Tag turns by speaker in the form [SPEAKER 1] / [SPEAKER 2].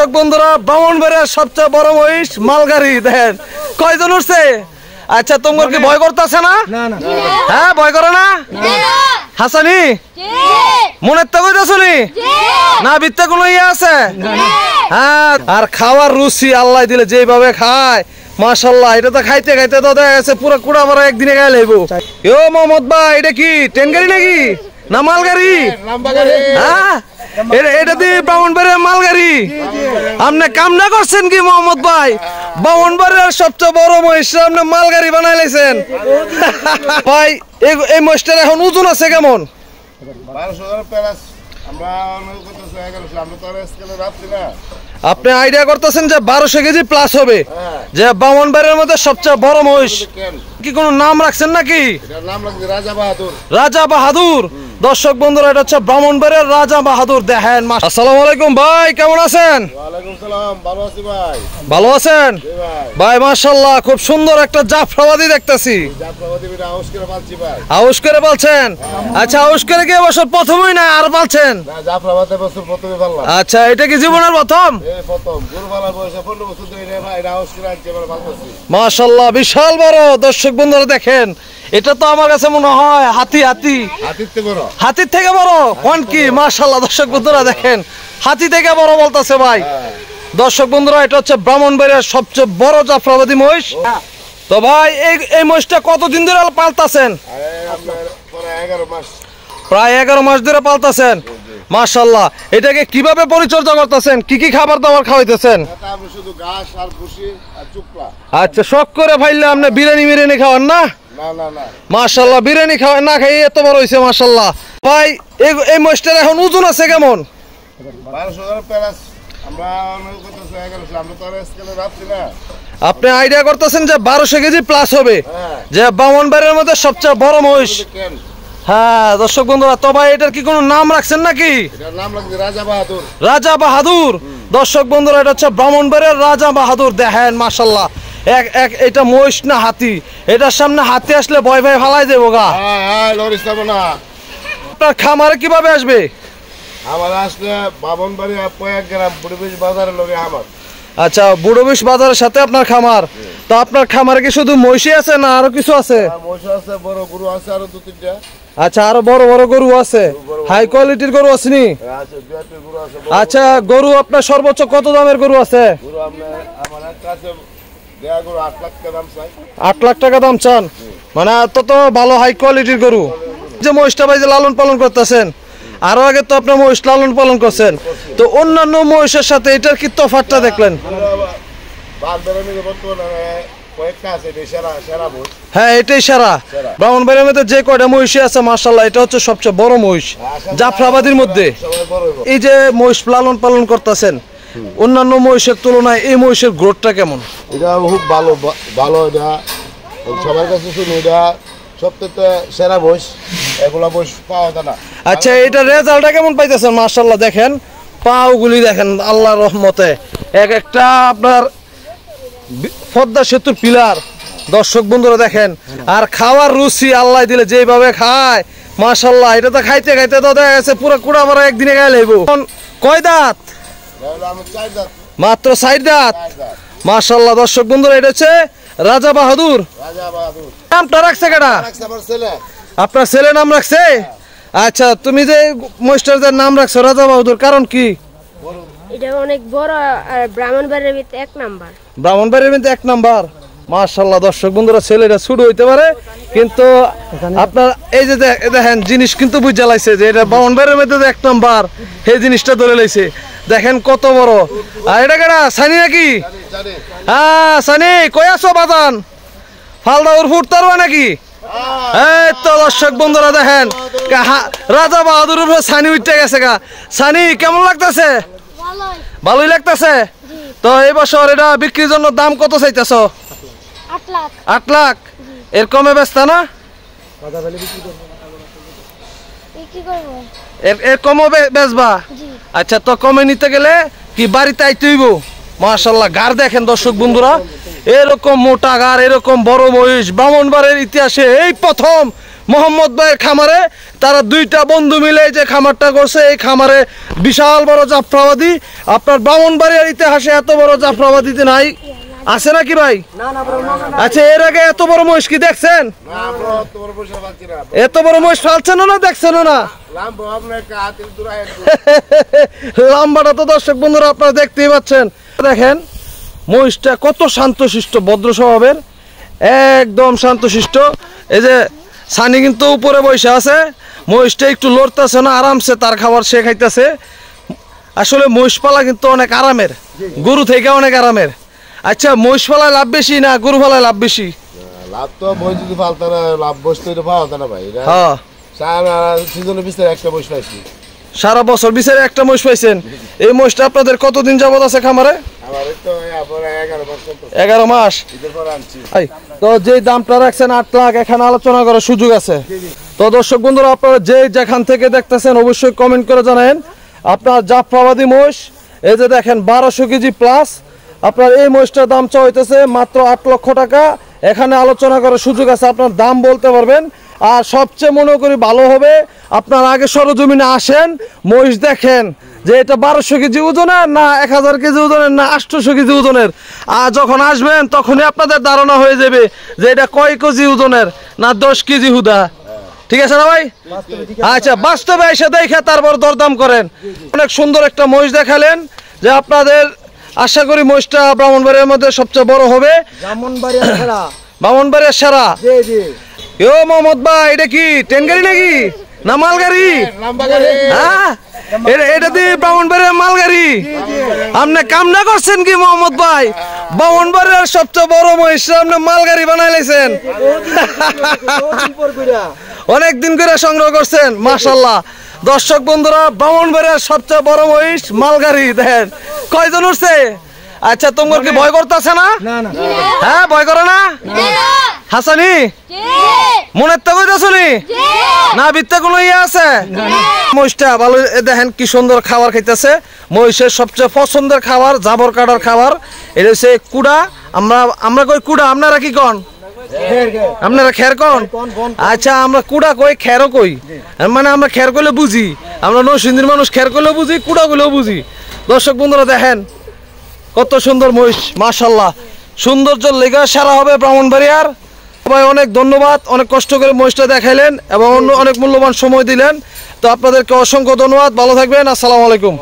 [SPEAKER 1] দর্শক বন্ধুরা ব্রাহ্মণবাড়িয়ার সবচেয়ে বড় মহিষ মালগাড়ি দেখেন কয়জন উঠছে। আচ্ছা তোমার কি ভয় করতেছে না? হ্যাঁ ভয় করে না হাসানি মনের তো কইতাছনি না বিত্তে কোনো ইয়ে আছে? হ্যাঁ আর খাওয়ার রুচি আল্লাহ দিলে যেভাবে খায় মাশাআল্লাহ, এটা তো খাইতে খাইতে তো দেখা গেছে পুরো কুড়া মারা একদিনে গায়ে লাগবো। ও মোহাম্মদ ভাই এটা কি ট্রেন গাড়ি নাকি না মালগাড়ি? হ্যাঁ এটা দিয়ে ব্রাহ্মণবাড়িয়ার মালগাড়ি। আপনি কামনা করছেন কি মোহাম্মদ ভাই? ব্রাহ্মণবাড়িয়ার সবচেয়ে বড় মহিষ আপনি মালগাড়ি বানাই লাইছেন ভাই। এই মহিষটার এখন ওজন আছে কেমন? আপনি আইডিয়া করতেছেন যে 1200 কেজি প্লাস হবে, যে ব্রাহ্মণবাড়িয়ার মধ্যে সবচেয়ে বড় মহিষ। কি কোনো নাম রাখছেন নাকি? রাজা বাহাদুর। দর্শক বন্ধুরা এটা হচ্ছে ব্রাহ্মণবাড়িয়ার রাজা বাহাদুর। দেখেন আসসালামু আলাইকুম ভাই, কেমন আছেন? ভালো আছেন ভাই? মাশাআল্লাহ খুব সুন্দর একটা জাফরাবাদী দেখতেছি। আউশ করে পালছেন? আচ্ছা আউশ করে কি এবছর প্রথমই না আর পালছেন? আচ্ছা এটা কি জীবনের প্রথম? মাশাআল্লাহ বিশাল বড়। দর্শক বন্ধুরা দেখেন এটা তো আমার কাছে মনে হয় হাতির থেকে বড়। কোন কি মাশাআল্লাহ দর্শক বন্ধুরা দেখেন হাতি থেকে বড় বলতেছে ভাই। দর্শক বন্ধুরা এটা হচ্ছে ব্রাহ্মণবাড়িয়ার সবচেয়ে বড় জাফরাবাদী মহিষ। তো ভাই এই মহিষটা কতদিন ধরে পালতাছেন? প্রায় 11 মাস ধরে পালতাছেন। মাশাআল্লাহ এটাকে কিভাবে পরিচর্যা করতেছেন? কি কি খাবার দাবার খাওয়াইতেছেন? আচ্ছা শখ করে ভাইলে আপনি বিরিয়ানি খাওয়ান না? মাশাআল্লাহ বিরিয়ানি খাওয়া না খাই এত বড় হইছে মাশাআল্লাহ। ভাই এই মহিষটার এখন ওজন আছে কেমন? আপনি আইডিয়া করতেছেন যে 1200 কেজি প্লাস হবে, যে ব্রাহ্মণবাড়িয়ার মধ্যে সবচেয়ে বড় মহিষ। হ্যাঁ দর্শক বন্ধুরা তো ভাই এটার কি কোনো নাম রাখছেন নাকি? রাজা বাহাদুর। দর্শক বন্ধুরা এটা হচ্ছে ব্রাহ্মণবাড়িয়ার রাজা বাহাদুর। দেখেন মাশাআল্লাহ এটা মহিষ না হাতি? এটার সামনে হাতি আসলে ভয় ভয় ফালাই দেবো গা। আপনার খামারে কিভাবে আসবে? আচ্ছা বুড়োবিশ বাজারের সাথে আপনার খামার। তো আপনার খামারে কি শুধু মহিষী আছে না আরো কিছু আছে? আচ্ছা আরো বড় বড় গরু আছে, হাই কোয়ালিটির গরু আসেনি? আচ্ছা গরু আপনার সর্বোচ্চ কত দামের গরু আছে? 8 লাখ টাকা দাম চান? মানে তত ভালো হাই কোয়ালিটির গরু। যে মহিষটা ভাই যে লালন পালন করতেছেন, আরো আগে তো আপনার মহিষ লালন পালন করছেন, তো অন্যান্য মহিষের সাথে এটার কি তফাৎটা দেখলেন? হ্যাঁ এটাই সেরা। ব্রাহ্মণবাড়িয়ার মধ্যে যে কয়টা মহিষী আছে মাশাআল্লাহ এটা হচ্ছে সবচেয়ে বড় মহিষ জাফরাবাদীর মধ্যে। এই যে মহিষ লালন পালন করতেছেন, অন্যান্য মহিষের তুলনায় এই মহিষের গ্রোথটা কেমন?
[SPEAKER 2] এটা খুব ভালো ভালো। এটা সবার কাছে শুনি এটা সবথেকে সেরা মহিষ, এগুলা মহিষ পাওয়া যায় না।
[SPEAKER 1] আচ্ছা এটা রেজাল্টটা কেমন পাইতেছেন? মাশাআল্লাহ দেখেন পাগুলি দেখেন আল্লাহর রহমতে এক একটা আপনার পদ্মা সেতুর পিলার। দর্শক বন্ধুরা দেখেন আর খাওয়ার রুচি আল্লাহ দিলে যেভাবে খায় মাশাআল্লাহ, এটা তো খাইতে খাইতে তো দেখা গেছে পুরো কুড়া মারা একদিনে গায়ে লাগবো। কয় দাঁত? মাত্র 4 দাঁত। মাশাআল্লাহ দর্শক বন্ধুরা এটা হচ্ছে রাজা বাহাদুর। নামটা রাখছে কেডা? আপনার ছেলে নাম রাখছে? আচ্ছা তুমি যে মহিষটার নাম রাখছো রাজা বাহাদুর কারণ কি?
[SPEAKER 3] এটা অনেক বড় আর ব্রাহ্মণবাড়িয়ার ভিতরে 1 নাম্বার।
[SPEAKER 1] ব্রাহ্মণবাড়িয়ার ভিতরে 1 নাম্বার। মাশাআল্লাহ দর্শক বন্ধুরা ছেলেটা ছোট হইতে পারে কিন্তু আপনার এই যে দেখেন জিনিস কিন্তু বুঝা লাইছে যে এটা ব্রাহ্মণবাড়িয়ার মধ্যে 1 নাম্বার, এই জিনিসটা ধরে লাইছে। দেখেন কত বড়। আর এটা কেডা সানি নাকি? হ্যাঁ সানি কই আছো বাজান? ফালদাউর ফুটতারবা নাকি? এই তো দর্শক বন্ধুরা দেখেন রাজা বাহাদুর সানি উঠতে গেছে গা। সানি কেমন লাগতেছে? ভালোই লাগতেছে। তো এই বছর এটা বিক্রির জন্য দাম কত চাইতেছ? 8 লাখ। এর কমে বেচতা না? এর কমও বেচবা? আচ্ছা তো কমে নিতে গেলে কি বাড়িতে আইতে হইব? মাশাআল্লাহ গাড় দেখেন দর্শক বন্ধুরা এরকম মোটা গাড়, এরকম বড় মহিষ ব্রাহ্মণবাড়িয়ার ইতিহাসে এই প্রথম মোহাম্মদ ভাইয়ের খামারে। তারা দুইটা বন্ধু মিলে এই যে খামারটা করছে, এই খামারে বিশাল বড় জাফরাবাদী। আপনার ব্রাহ্মণবাড়িয়ার ইতিহাসে এত বড় জাফরাবাদীতে নাই, আছে নাকি ভাই? আচ্ছা, এর আগে এত বড় মহিষ কি দেখছেন? এত বড় মহিষ ফালছেন না দেখছেন না? লাম্বাটা তো দর্শক বন্ধুরা আপনারা দেখতেই পাচ্ছেন। দেখেন মহিষটা কত শান্তশিষ্ট, ভদ্র স্বভাবের, একদম শান্তশিষ্ট। এই যে সানি কিন্তু উপরে বসে আছে, মহিষটা একটু লড়তেছে না, আরামসে তার খাবার সে খাইতেছে। আসলে মহিষ পালা কিন্তু অনেক আরামের, গরু থেকে অনেক আরামের। আচ্ছা, মহিষ পালায় লাভ বেশি না গরু পালায় লাভ বেশি?
[SPEAKER 2] লাভ তো বই যদি ফালতে না, লাভ বসতে পাওয়া না ভাই।
[SPEAKER 1] হ্যাঁ,
[SPEAKER 2] সিজনের ভিতরে একটা বসে পাইছি,
[SPEAKER 1] সারা বছর বিচারে একটা মহিষ পাইছেন। এই মহিষটা আপনাদের কতদিন যাবত আছে খামারে? 11 মাস। তো যে দামটা রাখছেন 8 লাখ, এখানে আলোচনা করার সুযোগ আছে। তো দর্শক বন্ধুরা আপনারা যেখান থেকে দেখতেছেন অবশ্যই কমেন্ট করে জানান আপনার জাফরাবাদী মহিষ। এই যে দেখেন 1200 কেজি প্লাস। আপনার এই মহিষটার দাম চাওয়া হইতেছে মাত্র 8 লক্ষ টাকা। এখানে আলোচনা করার সুযোগ আছে, আপনার দাম বলতে পারবেন। আর সবচেয়ে মনে করি ভালো হবে আপনার আগে সরজমিনে আসেন, মহিষ দেখেন যে এটা 1200 কেজি ওজনের না 1000 কেজি ওজনের না 800 কেজি ওজনের। আর যখন আসবেন তখনই আপনাদের ধারণা হয়ে যাবে যে এটা কয় কেজি ওজনের না 10 কেজি হুদা। ঠিক আছে না ভাই? আচ্ছা, বাস্তবে এসে দেখে তারপর দরদাম করেন। অনেক সুন্দর একটা মহিষ দেখালেন, যে আপনাদের আশা করি মহিষটা ব্রাহ্মণবাড়িয়ার মধ্যে সবচেয়ে বড় হবে। ব্রাহ্মণবাড়িয়ার সেরা। ও মোহাম্মদ ভাই, এটা কি ট্রেন গাড়ি নাকি না মালগাড়ি? হ্যাঁ, এটা দিয়ে ব্রাহ্মণবাড়িয়ার মালগাড়ি। আপনি কামনা করছেন কি মোহাম্মদ ভাই? ব্রাহ্মণবাড়িয়ার সবচেয়ে বড় মহিষ আপনি মালগাড়ি বানাই লাইছেন। অনেকদিন করে সংগ্রহ করছেন, মাশাআল্লাহ। দর্শক বন্ধুরা, ব্রাহ্মণবাড়িয়ার সবচেয়ে বড় মহিষ মালগাড়ি দেখেন কয়জন উঠছে। আচ্ছা, তোমার কি ভয় করতেছে না? হ্যাঁ, ভয় করে না হাসানি? মনের তো কইতাছনি না বিত্তে কোনো ইয়ে আছে? মহিষটা ভালো, দেখেন কি সুন্দর খাবার খাইতেছে। মহিষের সবচেয়ে পছন্দের খাবার জাবর কাটার খাবার, এটা হচ্ছে কুড়া। আমরা কই কুড়া, আপনারা কি কন? আপনারা খের কন? আচ্ছা, আমরা কুড়া কই, খেরও কই। মানে আমরা খের কইলে বুঝি, আমরা নরসিংদীর মানুষ খের কইলেও বুঝি, কুড়া কইলেও বুঝি। দর্শক বন্ধুরা দেখেন কত সুন্দর মহিষ, মাশাআল্লাহ। সৌন্দর্যের লেগা সারা হবে ব্রাহ্মণবাড়িয়ার। সবাই অনেক ধন্যবাদ, অনেক কষ্ট করে মহিষটা দেখাইলেন এবং অনেক মূল্যবান সময় দিলেন। তো আপনাদেরকে অসংখ্য ধন্যবাদ, ভালো থাকবেন, আসসালামু আলাইকুম।